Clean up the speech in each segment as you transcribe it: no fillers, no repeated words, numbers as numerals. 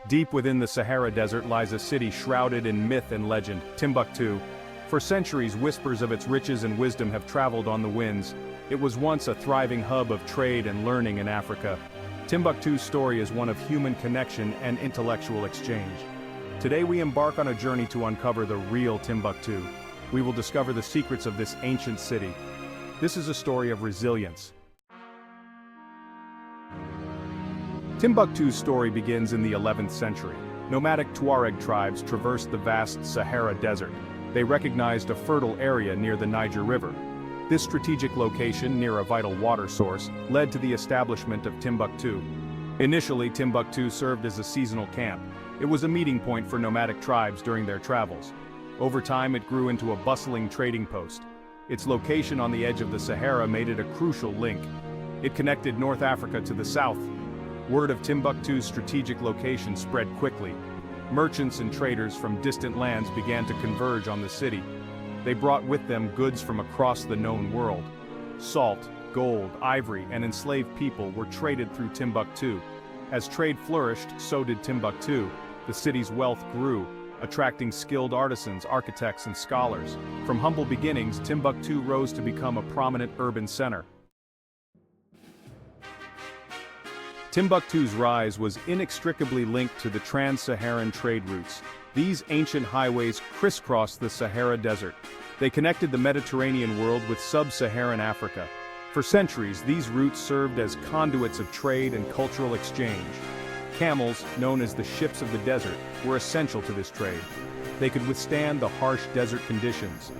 Deep within the Sahara Desert lies a city shrouded in myth and legend, Timbuktu. For centuries, whispers of its riches and wisdom have traveled on the winds. It was once a thriving hub of trade and learning in Africa. Timbuktu's story is one of human connection and intellectual exchange. Today we embark on a journey to uncover the real Timbuktu. We will discover the secrets of this ancient city. This is a story of resilience. Timbuktu's story begins in the 11th century. Nomadic Tuareg tribes traversed the vast Sahara Desert. They recognized a fertile area near the Niger River. This strategic location near a vital water source led to the establishment of Timbuktu. Initially, Timbuktu served as a seasonal camp. It was a meeting point for nomadic tribes during their travels. Over time, it grew into a bustling trading post. Its location on the edge of the Sahara made it a crucial link. It connected North Africa to the south. Word of Timbuktu's strategic location spread quickly. Merchants and traders from distant lands began to converge on the city. They brought with them goods from across the known world. Salt, gold, ivory, and enslaved people were traded through Timbuktu. As trade flourished, so did Timbuktu. The city's wealth grew, attracting skilled artisans, architects, and scholars. From humble beginnings, Timbuktu rose to become a prominent urban center. Timbuktu's rise was inextricably linked to the trans-Saharan trade routes. These ancient highways crisscrossed the Sahara Desert. They connected the Mediterranean world with sub-Saharan Africa. For centuries, these routes served as conduits of trade and cultural exchange. Camels, known as the ships of the desert, were essential to this trade. They could withstand the harsh desert conditions.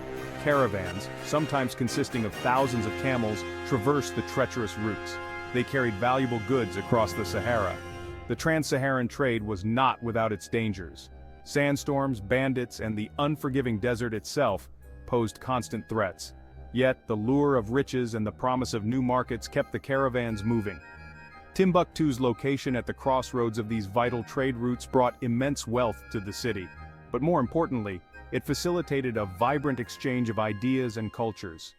Caravans, sometimes consisting of thousands of camels, traversed the treacherous routes. They carried valuable goods across the Sahara. The trans-Saharan trade was not without its dangers. Sandstorms, bandits, and the unforgiving desert itself posed constant threats. Yet, the lure of riches and the promise of new markets kept the caravans moving. Timbuktu's location at the crossroads of these vital trade routes brought immense wealth to the city. But more importantly, it facilitated a vibrant exchange of ideas and cultures.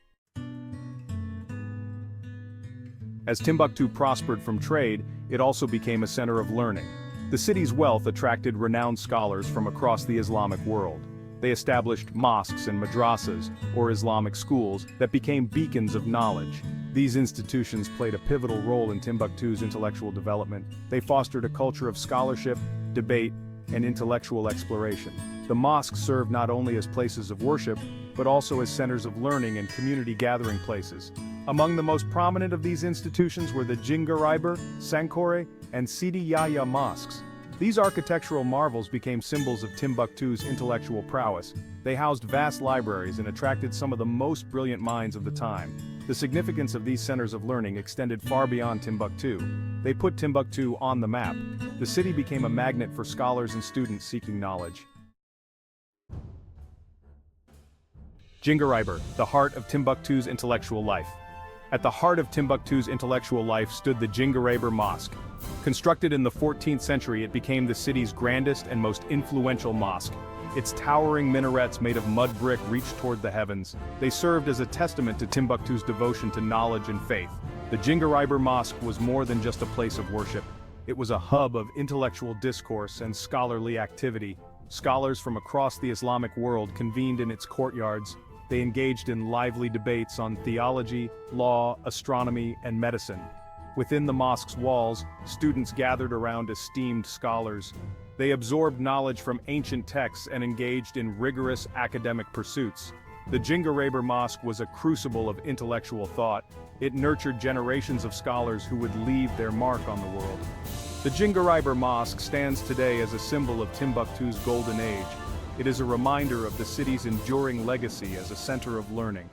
As Timbuktu prospered from trade, it also became a center of learning. The city's wealth attracted renowned scholars from across the Islamic world. They established mosques and madrasas, or Islamic schools, that became beacons of knowledge. These institutions played a pivotal role in Timbuktu's intellectual development. They fostered a culture of scholarship, debate, and intellectual exploration. The mosques served not only as places of worship, but also as centers of learning and community gathering places. Among the most prominent of these institutions were the Jingaraiber, Sankore, and Sidi Yahya mosques. These architectural marvels became symbols of Timbuktu's intellectual prowess. They housed vast libraries and attracted some of the most brilliant minds of the time. The significance of these centers of learning extended far beyond Timbuktu. They put Timbuktu on the map. The city became a magnet for scholars and students seeking knowledge. Jingaraiber, the heart of Timbuktu's intellectual life. At the heart of Timbuktu's intellectual life stood the Jingaraiber Mosque. Constructed in the 14th century, it became the city's grandest and most influential mosque. Its towering minarets made of mud brick reached toward the heavens. They served as a testament to Timbuktu's devotion to knowledge and faith. The Jingaraiber Mosque was more than just a place of worship. It was a hub of intellectual discourse and scholarly activity. Scholars from across the Islamic world convened in its courtyards. They engaged in lively debates on theology, law, astronomy, and medicine. Within the mosque's walls, students gathered around esteemed scholars. They absorbed knowledge from ancient texts and engaged in rigorous academic pursuits. The Jingaraiber Mosque was a crucible of intellectual thought. It nurtured generations of scholars who would leave their mark on the world. The Jingaraiber Mosque stands today as a symbol of Timbuktu's golden age. It is a reminder of the city's enduring legacy as a center of learning.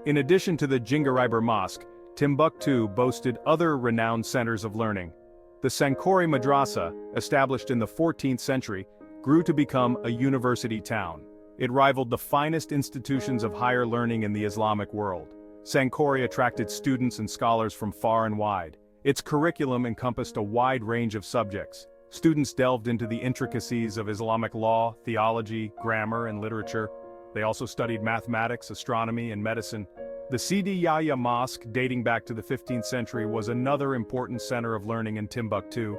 In addition to the Jingaraiber Mosque, Timbuktu boasted other renowned centers of learning. The Sankore Madrasa, established in the 14th century, grew to become a university town. It rivaled the finest institutions of higher learning in the Islamic world. Sankore attracted students and scholars from far and wide. Its curriculum encompassed a wide range of subjects. Students delved into the intricacies of Islamic law, theology, grammar, and literature. They also studied mathematics, astronomy, and medicine. The Sidi Yahya Mosque, dating back to the 15th century, was another important center of learning in Timbuktu.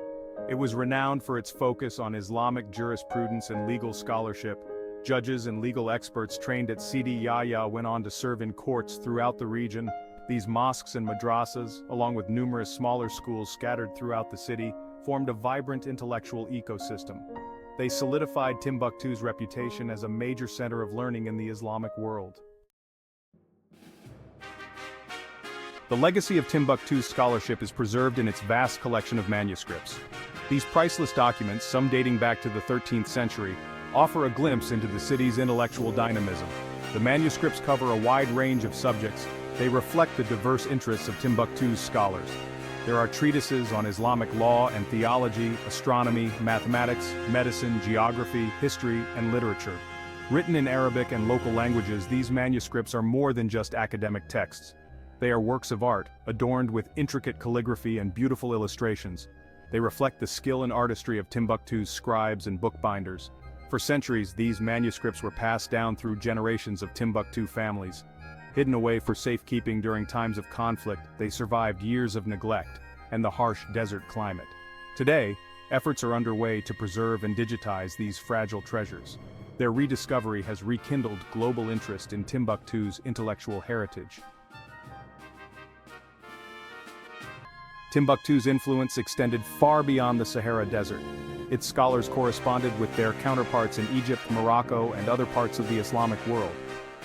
It was renowned for its focus on Islamic jurisprudence and legal scholarship. Judges and legal experts trained at Sidi Yahya went on to serve in courts throughout the region. These mosques and madrasas, along with numerous smaller schools scattered throughout the city, formed a vibrant intellectual ecosystem. They solidified Timbuktu's reputation as a major center of learning in the Islamic world. The legacy of Timbuktu's scholarship is preserved in its vast collection of manuscripts. These priceless documents, some dating back to the 13th century, offer a glimpse into the city's intellectual dynamism. The manuscripts cover a wide range of subjects. They reflect the diverse interests of Timbuktu's scholars. There are treatises on Islamic law and theology, astronomy, mathematics, medicine, geography, history, and literature. Written in Arabic and local languages, these manuscripts are more than just academic texts. They are works of art, adorned with intricate calligraphy and beautiful illustrations. They reflect the skill and artistry of Timbuktu's scribes and bookbinders. For centuries, these manuscripts were passed down through generations of Timbuktu families. Hidden away for safekeeping during times of conflict, they survived years of neglect and the harsh desert climate. Today, efforts are underway to preserve and digitize these fragile treasures. Their rediscovery has rekindled global interest in Timbuktu's intellectual heritage. Timbuktu's influence extended far beyond the Sahara Desert. Its scholars corresponded with their counterparts in Egypt, Morocco, and other parts of the Islamic world.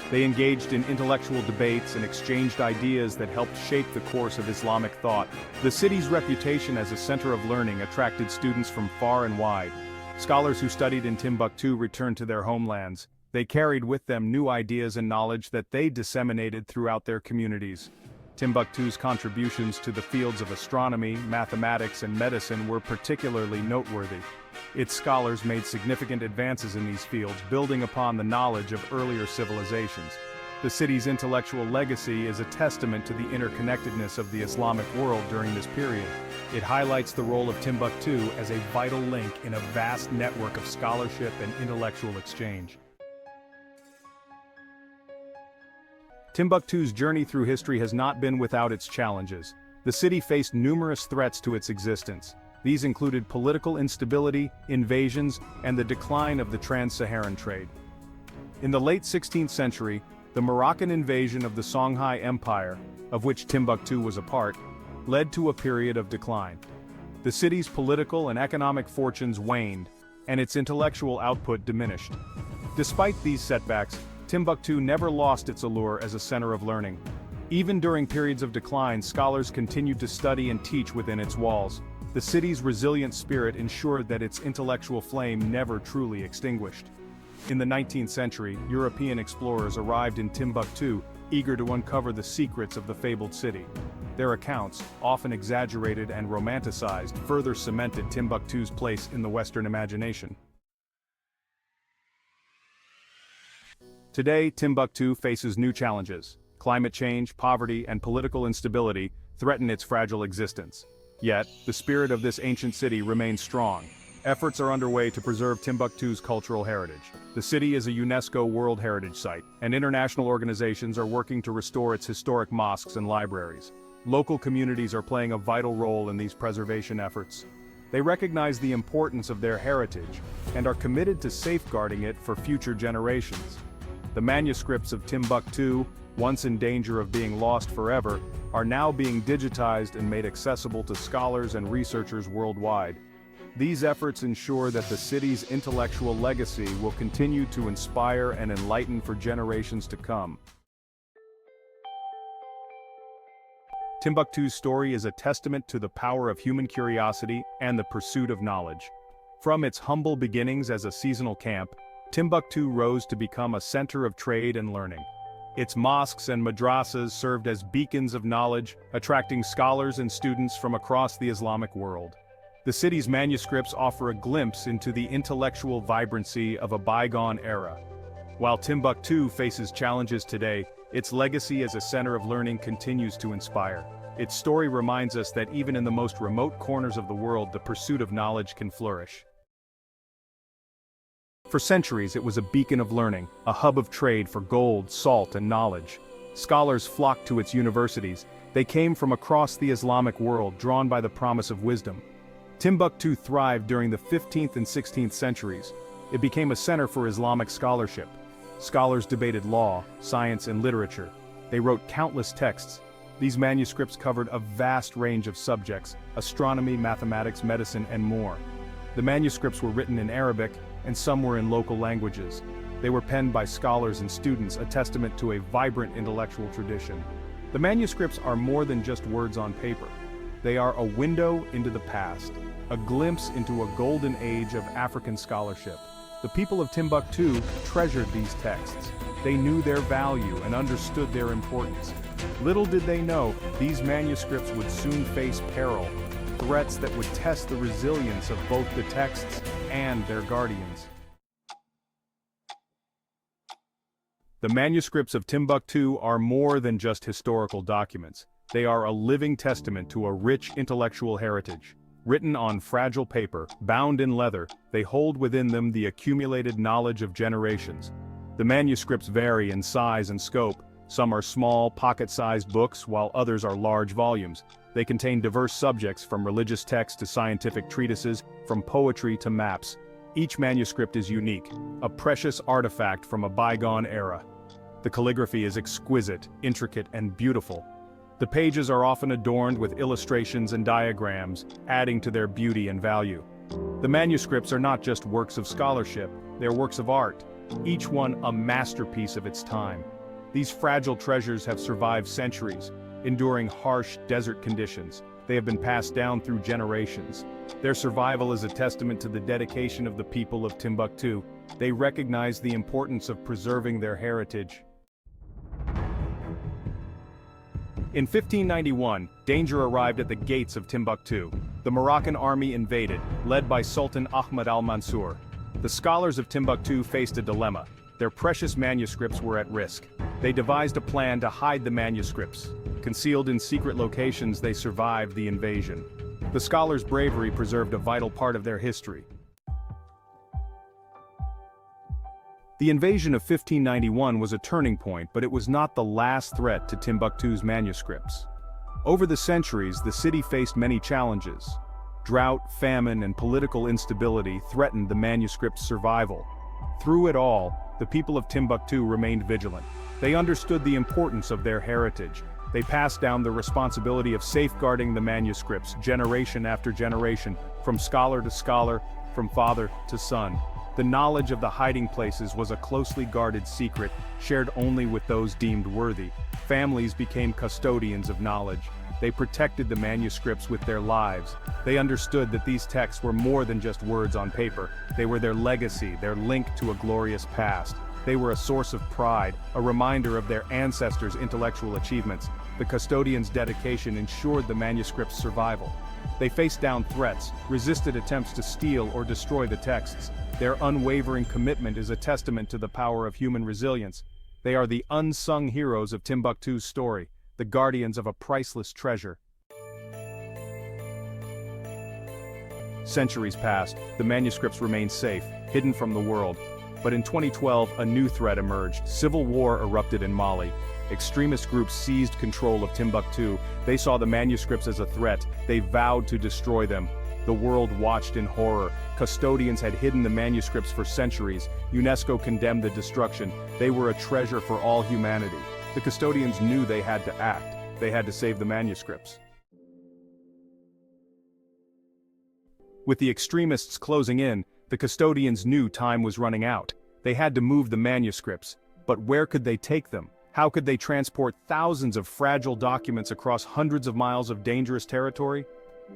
They engaged in intellectual debates and exchanged ideas that helped shape the course of Islamic thought. The city's reputation as a center of learning attracted students from far and wide. Scholars who studied in Timbuktu returned to their homelands. They carried with them new ideas and knowledge that they disseminated throughout their communities. Timbuktu's contributions to the fields of astronomy, mathematics, and medicine were particularly noteworthy. Its scholars made significant advances in these fields, building upon the knowledge of earlier civilizations. The city's intellectual legacy is a testament to the interconnectedness of the Islamic world during this period. It highlights the role of Timbuktu as a vital link in a vast network of scholarship and intellectual exchange. Timbuktu's journey through history has not been without its challenges. The city faced numerous threats to its existence. These included political instability, invasions, and the decline of the trans-Saharan trade. In the late 16th century, the Moroccan invasion of the Songhai Empire, of which Timbuktu was a part, led to a period of decline. The city's political and economic fortunes waned, and its intellectual output diminished. Despite these setbacks, Timbuktu never lost its allure as a center of learning. Even during periods of decline, scholars continued to study and teach within its walls. The city's resilient spirit ensured that its intellectual flame never truly extinguished. In the 19th century, European explorers arrived in Timbuktu, eager to uncover the secrets of the fabled city. Their accounts, often exaggerated and romanticized, further cemented Timbuktu's place in the Western imagination. Today, Timbuktu faces new challenges. Climate change, poverty, and political instability threaten its fragile existence. Yet, the spirit of this ancient city remains strong. Efforts are underway to preserve Timbuktu's cultural heritage. The city is a UNESCO World Heritage Site, and international organizations are working to restore its historic mosques and libraries. Local communities are playing a vital role in these preservation efforts. They recognize the importance of their heritage and are committed to safeguarding it for future generations. The manuscripts of Timbuktu, once in danger of being lost forever, are now being digitized and made accessible to scholars and researchers worldwide. These efforts ensure that the city's intellectual legacy will continue to inspire and enlighten for generations to come. Timbuktu's story is a testament to the power of human curiosity and the pursuit of knowledge. From its humble beginnings as a seasonal camp, Timbuktu rose to become a center of trade and learning. Its mosques and madrasas served as beacons of knowledge, attracting scholars and students from across the Islamic world. The city's manuscripts offer a glimpse into the intellectual vibrancy of a bygone era. While Timbuktu faces challenges today, its legacy as a center of learning continues to inspire. Its story reminds us that even in the most remote corners of the world, the pursuit of knowledge can flourish. For centuries, it was a beacon of learning, a hub of trade for gold, salt, and knowledge. Scholars flocked to its universities. They came from across the Islamic world, drawn by the promise of wisdom. Timbuktu thrived during the 15th and 16th centuries. It became a center for Islamic scholarship. Scholars debated law, science, and literature. They wrote countless texts. These manuscripts covered a vast range of subjects: astronomy, mathematics, medicine, and more. The manuscripts were written in Arabic, and some were in local languages. They were penned by scholars and students, a testament to a vibrant intellectual tradition. The manuscripts are more than just words on paper. They are a window into the past, a glimpse into a golden age of African scholarship. The people of Timbuktu treasured these texts. They knew their value and understood their importance. Little did they know, these manuscripts would soon face peril, threats that would test the resilience of both the texts and their guardians. The manuscripts of Timbuktu are more than just historical documents. They are a living testament to a rich intellectual heritage. Written on fragile paper, bound in leather, they hold within them the accumulated knowledge of generations. The manuscripts vary in size and scope. Some are small, pocket-sized books, while others are large volumes. They contain diverse subjects, from religious texts to scientific treatises, from poetry to maps. Each manuscript is unique, a precious artifact from a bygone era. The calligraphy is exquisite, intricate, and beautiful. The pages are often adorned with illustrations and diagrams, adding to their beauty and value. The manuscripts are not just works of scholarship, they are works of art, each one a masterpiece of its time. These fragile treasures have survived centuries, enduring harsh desert conditions. They have been passed down through generations. Their survival is a testament to the dedication of the people of Timbuktu. They recognize the importance of preserving their heritage. In 1591, danger arrived at the gates of Timbuktu. The Moroccan army invaded, led by Sultan Ahmad al-Mansur. The scholars of Timbuktu faced a dilemma. Their precious manuscripts were at risk. They devised a plan to hide the manuscripts. Concealed in secret locations, they survived the invasion. The scholars' bravery preserved a vital part of their history. The invasion of 1591 was a turning point, but it was not the last threat to Timbuktu's manuscripts. Over the centuries, the city faced many challenges. Drought, famine, and political instability threatened the manuscript's survival. Through it all, the people of Timbuktu remained vigilant. They understood the importance of their heritage. They passed down the responsibility of safeguarding the manuscripts generation after generation, from scholar to scholar, from father to son. The knowledge of the hiding places was a closely guarded secret, shared only with those deemed worthy. Families became custodians of knowledge. They protected the manuscripts with their lives. They understood that these texts were more than just words on paper. They were their legacy, their link to a glorious past. They were a source of pride, a reminder of their ancestors' intellectual achievements. The custodians' dedication ensured the manuscript's survival. They faced down threats, resisted attempts to steal or destroy the texts. Their unwavering commitment is a testament to the power of human resilience. They are the unsung heroes of Timbuktu's story, the guardians of a priceless treasure. Centuries passed, the manuscripts remained safe, hidden from the world. But in 2012, a new threat emerged. Civil war erupted in Mali. Extremist groups seized control of Timbuktu. They saw the manuscripts as a threat. They vowed to destroy them. The world watched in horror. Custodians had hidden the manuscripts for centuries. UNESCO condemned the destruction. They were a treasure for all humanity. The custodians knew they had to act. They had to save the manuscripts. With the extremists closing in, the custodians knew time was running out. They had to move the manuscripts. But where could they take them? How could they transport thousands of fragile documents across hundreds of miles of dangerous territory?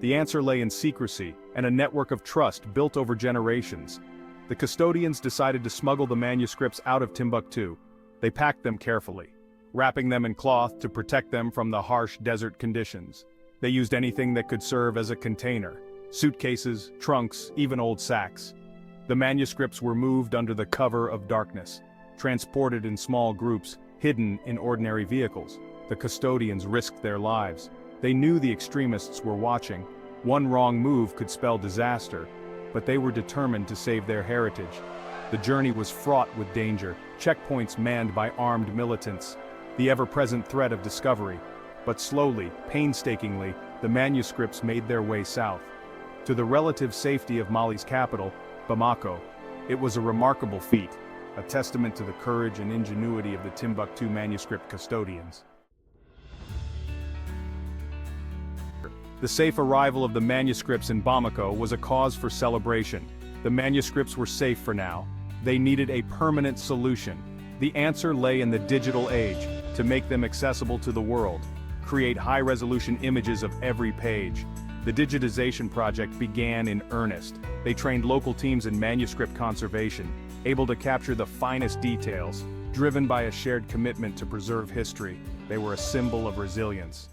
The answer lay in secrecy and a network of trust built over generations. The custodians decided to smuggle the manuscripts out of Timbuktu. They packed them carefully, wrapping them in cloth to protect them from the harsh desert conditions. They used anything that could serve as a container: suitcases, trunks, even old sacks. The manuscripts were moved under the cover of darkness, transported in small groups, hidden in ordinary vehicles. The custodians risked their lives. They knew the extremists were watching. One wrong move could spell disaster, but they were determined to save their heritage. The journey was fraught with danger, checkpoints manned by armed militants. the ever-present threat of discovery. But slowly, painstakingly, the manuscripts made their way south. To the relative safety of Mali's capital, Bamako. It was a remarkable feat, a testament to the courage and ingenuity of the Timbuktu manuscript custodians. The safe arrival of the manuscripts in Bamako was a cause for celebration. The manuscripts were safe for now. They needed a permanent solution. The answer lay in the digital age, to make them accessible to the world. Create high-resolution images of every page. The digitization project began in earnest. They trained local teams in manuscript conservation, able to capture the finest details. Driven by a shared commitment to preserve history, they were a symbol of resilience.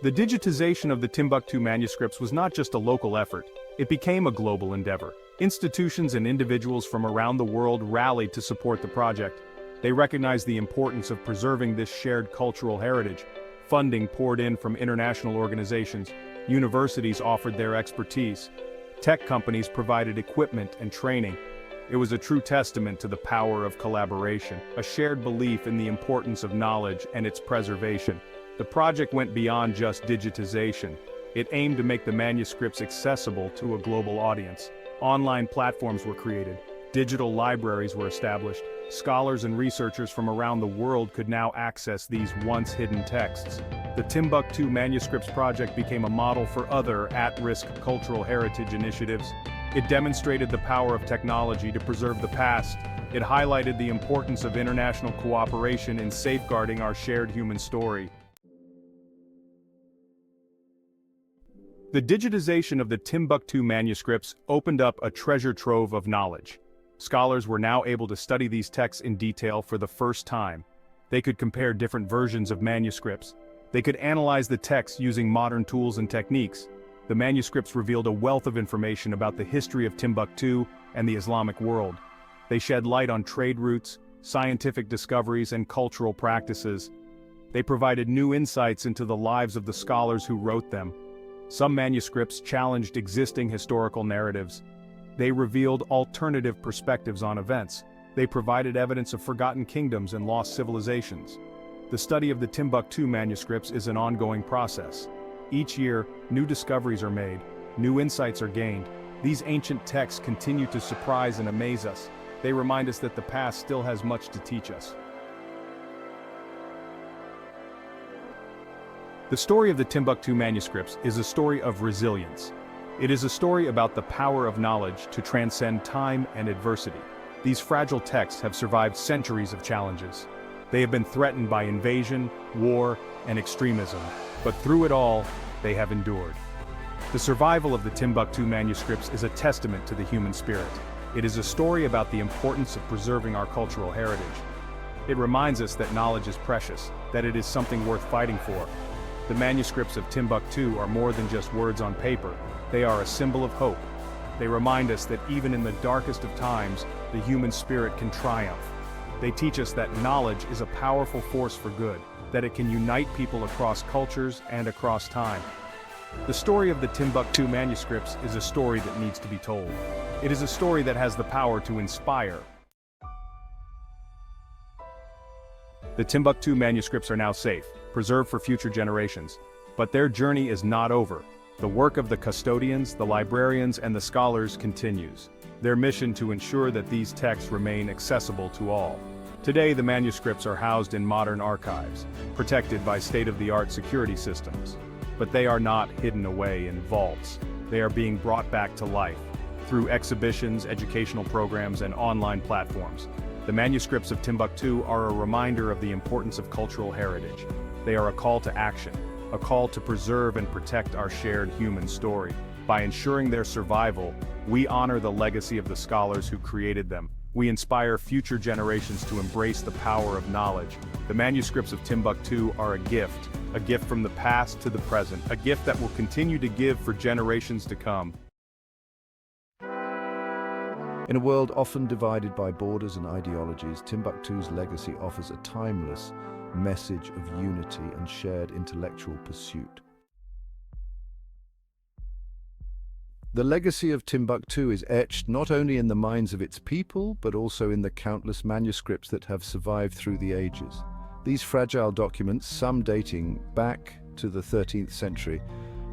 The digitization of the Timbuktu manuscripts was not just a local effort, it became a global endeavor. Institutions and individuals from around the world rallied to support the project. They recognized the importance of preserving this shared cultural heritage. Funding poured in from international organizations, universities offered their expertise, tech companies provided equipment and training. It was a true testament to the power of collaboration, a shared belief in the importance of knowledge and its preservation. The project went beyond just digitization. It aimed to make the manuscripts accessible to a global audience. Online platforms were created, digital libraries were established, scholars and researchers from around the world could now access these once-hidden texts. The Timbuktu Manuscripts Project became a model for other at-risk cultural heritage initiatives. It demonstrated the power of technology to preserve the past. It highlighted the importance of international cooperation in safeguarding our shared human story. The digitization of the Timbuktu manuscripts opened up a treasure trove of knowledge. Scholars were now able to study these texts in detail for the first time. They could compare different versions of manuscripts. They could analyze the text using modern tools and techniques. The manuscripts revealed a wealth of information about the history of Timbuktu and the Islamic world. They shed light on trade routes, scientific discoveries, and cultural practices. They provided new insights into the lives of the scholars who wrote them. Some manuscripts challenged existing historical narratives. They revealed alternative perspectives on events. They provided evidence of forgotten kingdoms and lost civilizations. The study of the Timbuktu manuscripts is an ongoing process. Each year, new discoveries are made, new insights are gained. These ancient texts continue to surprise and amaze us. They remind us that the past still has much to teach us. The story of the Timbuktu manuscripts is a story of resilience. It is a story about the power of knowledge to transcend time and adversity. These fragile texts have survived centuries of challenges. They have been threatened by invasion, war, and extremism, but through it all, they have endured. The survival of the Timbuktu manuscripts is a testament to the human spirit. It is a story about the importance of preserving our cultural heritage. It reminds us that knowledge is precious, that it is something worth fighting for. The manuscripts of Timbuktu are more than just words on paper. They are a symbol of hope. They remind us that even in the darkest of times, the human spirit can triumph. They teach us that knowledge is a powerful force for good, that it can unite people across cultures and across time. The story of the Timbuktu manuscripts is a story that needs to be told. It is a story that has the power to inspire. The Timbuktu manuscripts are now safe, preserved for future generations. But their journey is not over. The work of the custodians, the librarians, and the scholars continues. Their mission to ensure that these texts remain accessible to all. Today, the manuscripts are housed in modern archives, protected by state-of-the-art security systems. But they are not hidden away in vaults. They are being brought back to life through exhibitions, educational programs, and online platforms. The manuscripts of Timbuktu are a reminder of the importance of cultural heritage. They are a call to action, a call to preserve and protect our shared human story. By ensuring their survival, we honor the legacy of the scholars who created them. We inspire future generations to embrace the power of knowledge. The manuscripts of Timbuktu are a gift from the past to the present, a gift that will continue to give for generations to come. In a world often divided by borders and ideologies, Timbuktu's legacy offers a timeless message of unity and shared intellectual pursuit. The legacy of Timbuktu is etched not only in the minds of its people, but also in the countless manuscripts that have survived through the ages. These fragile documents, some dating back to the 13th century,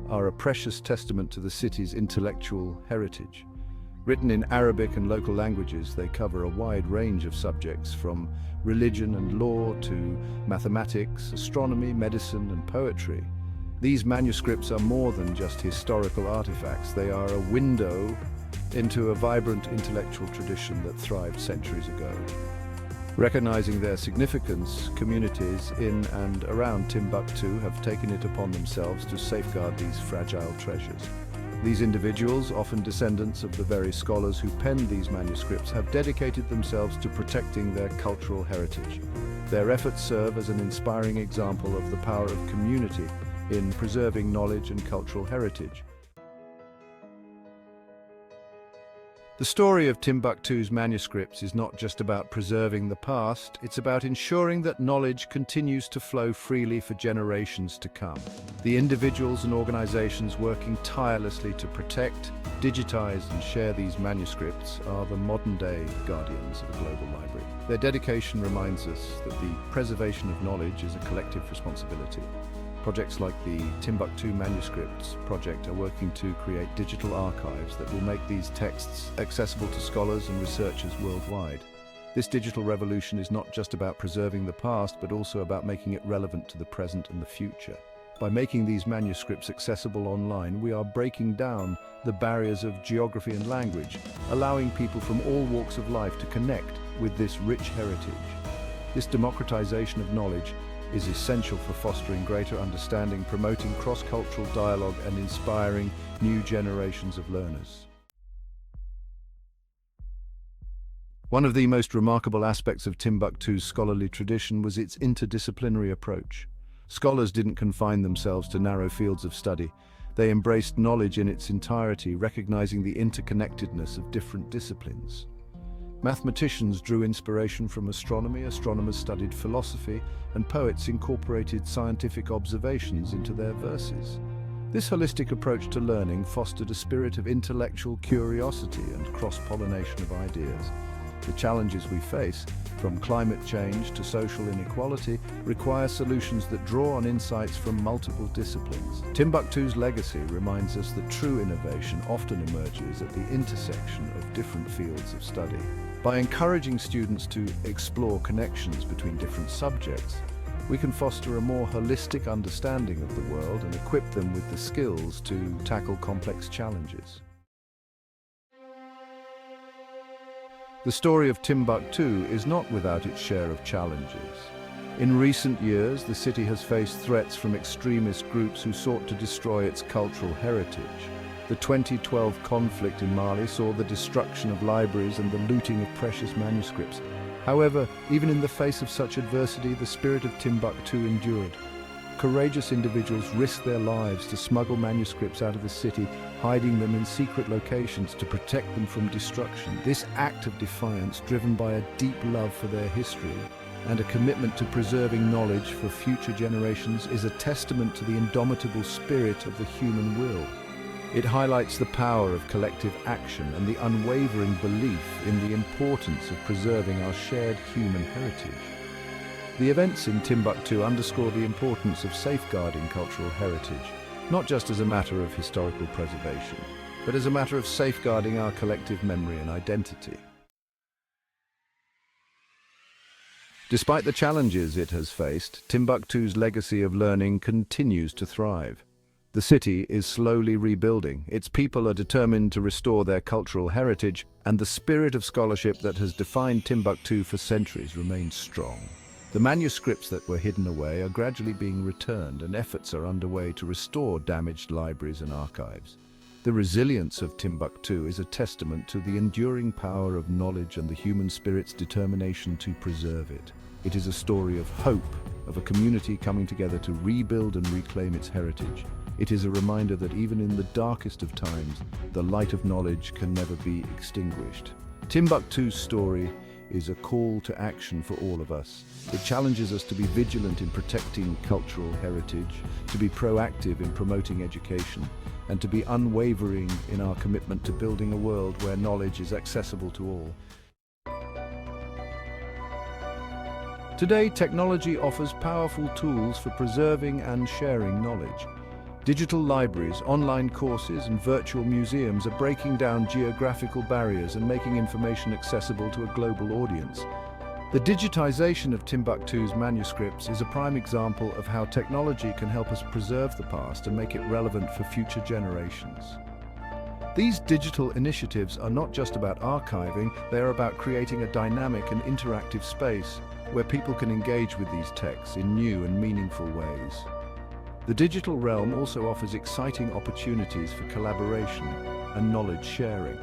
are a precious testament to the city's intellectual heritage. Written in Arabic and local languages, they cover a wide range of subjects from religion and law to mathematics, astronomy, medicine, and poetry. These manuscripts are more than just historical artifacts. They are a window into a vibrant intellectual tradition that thrived centuries ago. Recognizing their significance, communities in and around Timbuktu have taken it upon themselves to safeguard these fragile treasures. These individuals, often descendants of the very scholars who penned these manuscripts, have dedicated themselves to protecting their cultural heritage. Their efforts serve as an inspiring example of the power of community in preserving knowledge and cultural heritage. The story of Timbuktu's manuscripts is not just about preserving the past, it's about ensuring that knowledge continues to flow freely for generations to come. The individuals and organizations working tirelessly to protect, digitize, and share these manuscripts are the modern-day guardians of a global library. Their dedication reminds us that the preservation of knowledge is a collective responsibility. Projects like the Timbuktu Manuscripts project are working to create digital archives that will make these texts accessible to scholars and researchers worldwide. This digital revolution is not just about preserving the past, but also about making it relevant to the present and the future. By making these manuscripts accessible online, we are breaking down the barriers of geography and language, allowing people from all walks of life to connect with this rich heritage. This democratization of knowledge is essential for fostering greater understanding, promoting cross-cultural dialogue, and inspiring new generations of learners. One of the most remarkable aspects of Timbuktu's scholarly tradition was its interdisciplinary approach. Scholars didn't confine themselves to narrow fields of study. They embraced knowledge in its entirety, recognizing the interconnectedness of different disciplines. Mathematicians drew inspiration from astronomy, astronomers studied philosophy, and poets incorporated scientific observations into their verses. This holistic approach to learning fostered a spirit of intellectual curiosity and cross-pollination of ideas. The challenges we face, from climate change to social inequality, require solutions that draw on insights from multiple disciplines. Timbuktu's legacy reminds us that true innovation often emerges at the intersection of different fields of study. By encouraging students to explore connections between different subjects, we can foster a more holistic understanding of the world and equip them with the skills to tackle complex challenges. The story of Timbuktu is not without its share of challenges. In recent years, the city has faced threats from extremist groups who sought to destroy its cultural heritage. The 2012 conflict in Mali saw the destruction of libraries and the looting of precious manuscripts. However, even in the face of such adversity, the spirit of Timbuktu endured. Courageous individuals risked their lives to smuggle manuscripts out of the city, hiding them in secret locations to protect them from destruction. This act of defiance, driven by a deep love for their history and a commitment to preserving knowledge for future generations, is a testament to the indomitable spirit of the human will. It highlights the power of collective action and the unwavering belief in the importance of preserving our shared human heritage. The events in Timbuktu underscore the importance of safeguarding cultural heritage, not just as a matter of historical preservation, but as a matter of safeguarding our collective memory and identity. Despite the challenges it has faced, Timbuktu's legacy of learning continues to thrive. The city is slowly rebuilding. Its people are determined to restore their cultural heritage, and the spirit of scholarship that has defined Timbuktu for centuries remains strong. The manuscripts that were hidden away are gradually being returned, and efforts are underway to restore damaged libraries and archives. The resilience of Timbuktu is a testament to the enduring power of knowledge and the human spirit's determination to preserve it. It is a story of hope, of a community coming together to rebuild and reclaim its heritage. It is a reminder that even in the darkest of times, the light of knowledge can never be extinguished. Timbuktu's story is a call to action for all of us. It challenges us to be vigilant in protecting cultural heritage, to be proactive in promoting education, and to be unwavering in our commitment to building a world where knowledge is accessible to all. Today, technology offers powerful tools for preserving and sharing knowledge. Digital libraries, online courses, and virtual museums are breaking down geographical barriers and making information accessible to a global audience. The digitization of Timbuktu's manuscripts is a prime example of how technology can help us preserve the past and make it relevant for future generations. These digital initiatives are not just about archiving, they are about creating a dynamic and interactive space where people can engage with these texts in new and meaningful ways. The digital realm also offers exciting opportunities for collaboration and knowledge sharing.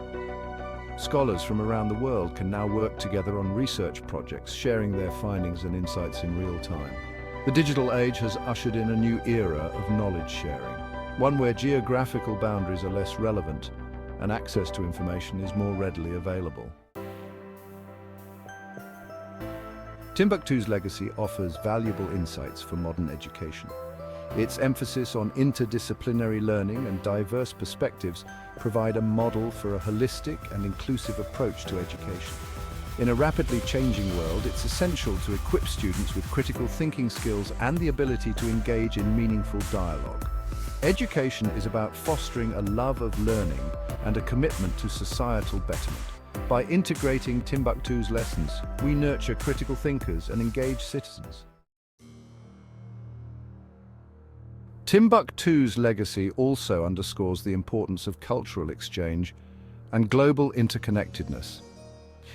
Scholars from around the world can now work together on research projects, sharing their findings and insights in real time. The digital age has ushered in a new era of knowledge sharing, one where geographical boundaries are less relevant and access to information is more readily available. Timbuktu's legacy offers valuable insights for modern education. Its emphasis on interdisciplinary learning and diverse perspectives provide a model for a holistic and inclusive approach to education. In a rapidly changing world, it's essential to equip students with critical thinking skills and the ability to engage in meaningful dialogue. Education is about fostering a love of learning and a commitment to societal betterment. By integrating Timbuktu's lessons, we nurture critical thinkers and engaged citizens. Timbuktu's legacy also underscores the importance of cultural exchange and global interconnectedness.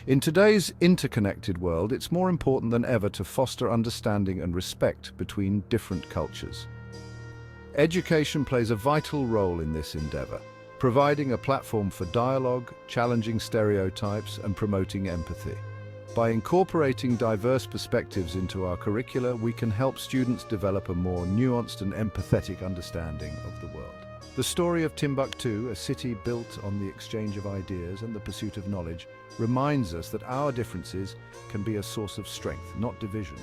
In today's interconnected world, it's more important than ever to foster understanding and respect between different cultures. Education plays a vital role in this endeavor, providing a platform for dialogue, challenging stereotypes, and promoting empathy. By incorporating diverse perspectives into our curricula, we can help students develop a more nuanced and empathetic understanding of the world. The story of Timbuktu, a city built on the exchange of ideas and the pursuit of knowledge, reminds us that our differences can be a source of strength, not division.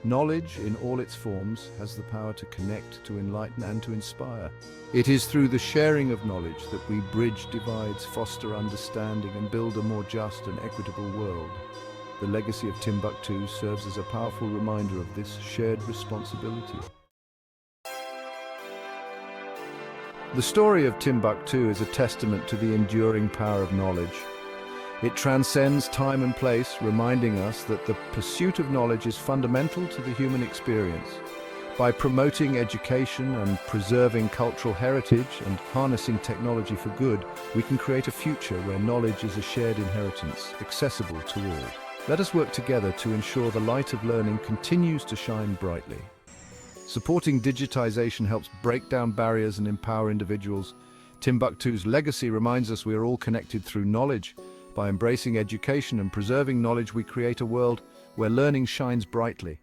Knowledge, in all its forms, has the power to connect, to enlighten, and to inspire. It is through the sharing of knowledge that we bridge divides, foster understanding, and build a more just and equitable world. The legacy of Timbuktu serves as a powerful reminder of this shared responsibility. The story of Timbuktu is a testament to the enduring power of knowledge. It transcends time and place, reminding us that the pursuit of knowledge is fundamental to the human experience. By promoting education and preserving cultural heritage and harnessing technology for good, we can create a future where knowledge is a shared inheritance, accessible to all. Let us work together to ensure the light of learning continues to shine brightly. Supporting digitization helps break down barriers and empower individuals. Timbuktu's legacy reminds us we are all connected through knowledge. By embracing education and preserving knowledge, we create a world where learning shines brightly.